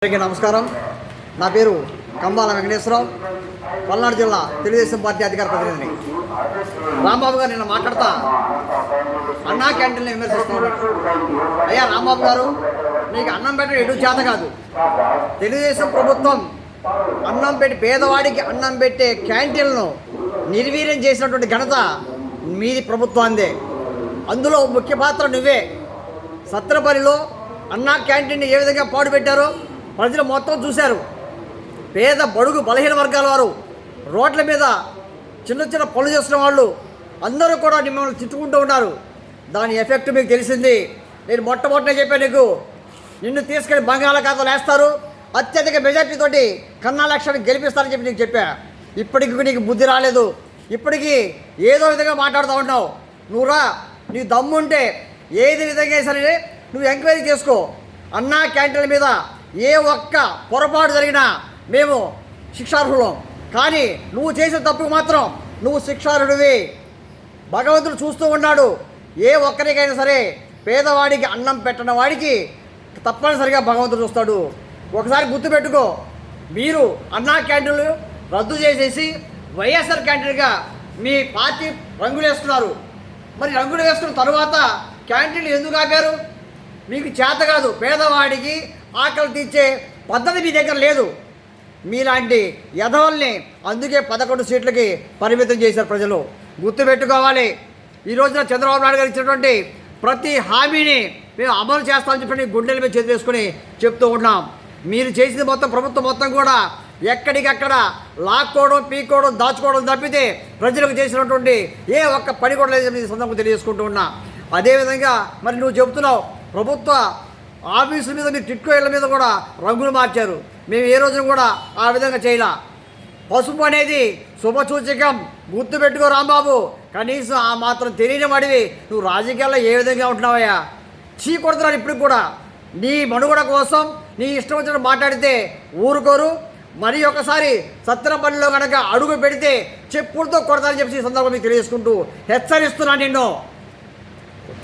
అందరికీ నమస్కారం. నా పేరు కంబాల వెంకటేశ్వరరావు, పల్నాడు జిల్లా తెలుగుదేశం పార్టీ అధికార ప్రతినిధిని. రాంబాబు గారు నిన్న మాట్లాడతా అన్నా క్యాంటీన్ని విమర్శిస్తున్నాడు. అయ్యా రాంబాబు గారు, మీకు అన్నం పెట్టడం ఎటు చేత కాదు. తెలుగుదేశం ప్రభుత్వం అన్నం పెట్టి పేదవాడికి అన్నం పెట్టే క్యాంటీన్లను నిర్వీర్యం చేసినటువంటి ఘనత మీది ప్రభుత్వాందే. అందులో ముఖ్య పాత్ర నువ్వే. సత్రపల్లిలో అన్నా క్యాంటీన్ని ఏ విధంగా పాడుపెట్టారో ప్రజలు మొత్తం చూశారు. పేద బడుగు బలహీన వర్గాల వారు, రోడ్ల మీద చిన్న చిన్న పనులు చేస్తున్న వాళ్ళు అందరూ కూడా మిమ్మల్ని తిట్టుకుంటూ ఉన్నారు. దాని ఎఫెక్ట్ మీకు తెలిసింది. నేను మొట్టమొదటినే చెప్పాను, నిన్ను తీసుకెళ్ళి బంగాళాఖాతంలో వేస్తారు, అత్యధిక మెజార్టీతోటి కన్నా లక్ష్యాన్ని గెలిపిస్తారని చెప్పి నీకు చెప్పా. ఇప్పటికి నీకు బుద్ధి రాలేదు. ఇప్పటికీ ఏదో విధంగా మాట్లాడుతూ ఉన్నావు. నువ్వురా, నీ దమ్ముంటే ఏది విధంగా సరే నువ్వు ఎంక్వైరీ చేసుకో. అన్నా క్యాంటీన్ల మీద ఏ ఒక్క పొరపాటు జరిగినా మేము శిక్షార్హులం. కానీ నువ్వు చేసే తప్పుకు మాత్రం నువ్వు శిక్షార్హుడివి. భగవంతుడు చూస్తూ ఉన్నాడు. ఏ ఒక్కరికైనా సరే పేదవాడికి అన్నం పెట్టిన వాడికి తప్పనిసరిగా భగవంతుడు చూస్తాడు. ఒకసారి గుర్తుపెట్టుకో, మీరు అన్నా క్యాంటీన్లు రద్దు చేసేసి వైఎస్ఆర్ క్యాంటీన్గా మీ పార్టీ రంగులు వేస్తున్నారు. మరి రంగులు వేసుకున్న తరువాత క్యాంటీన్లు ఎందుకు ఆపారు? మీకు చేత కాదు. పేదవాడికి ఆకలి తీర్చే పద్ధతి మీ దగ్గర లేదు. మీలాంటి యధవల్ని అందుకే 11 సీట్లకి పరిమితం చేశారు ప్రజలు. గుర్తుపెట్టుకోవాలి. ఈ రోజున చంద్రబాబు నాయుడు గారు ఇచ్చినటువంటి ప్రతి హామీని మేము అమలు చేస్తామని చెప్పి గుండెల మీద చేతి వేసుకుని చెప్తూ ఉన్నాం. మీరు చేసింది మొత్తం ప్రభుత్వం మొత్తం కూడా ఎక్కడికక్కడ లాక్కోవడం, పీక్కోవడం, దాచుకోవడం తప్పితే ప్రజలకు చేసినటువంటి ఏ ఒక్క పని కూడా లేదని సందర్భంగా తెలియజేసుకుంటూ ఉన్నా. అదేవిధంగా మరి నువ్వు చెబుతున్నావు ప్రభుత్వ ఆఫీసుల మీద, మీరు టిట్కో ఇళ్ళ మీద కూడా రంగులు మార్చారు. మేము ఏ రోజున కూడా ఆ విధంగా చేయలా. పసుపు అనేది శుభసూచకం. గుర్తుపెట్టుకో రాంబాబు. కనీసం ఆ మాత్రం తెలియని వాడివి నువ్వు రాజకీయాల్లో ఏ విధంగా ఉంటున్నావయ్యా? చీ కొడుతున్నారు. ఇప్పటికి కూడా నీ మనుగడ కోసం నీ ఇష్టం వచ్చినట్టు మాట్లాడితే ఊరుకోరు. మరి ఒకసారి సత్రపల్లిలో కనుక అడుగు పెడితే చెప్పులతో కొడతారని చెప్పి ఈ సందర్భంగా మీకు తెలియజేసుకుంటూ హెచ్చరిస్తున్నాను నిన్ను.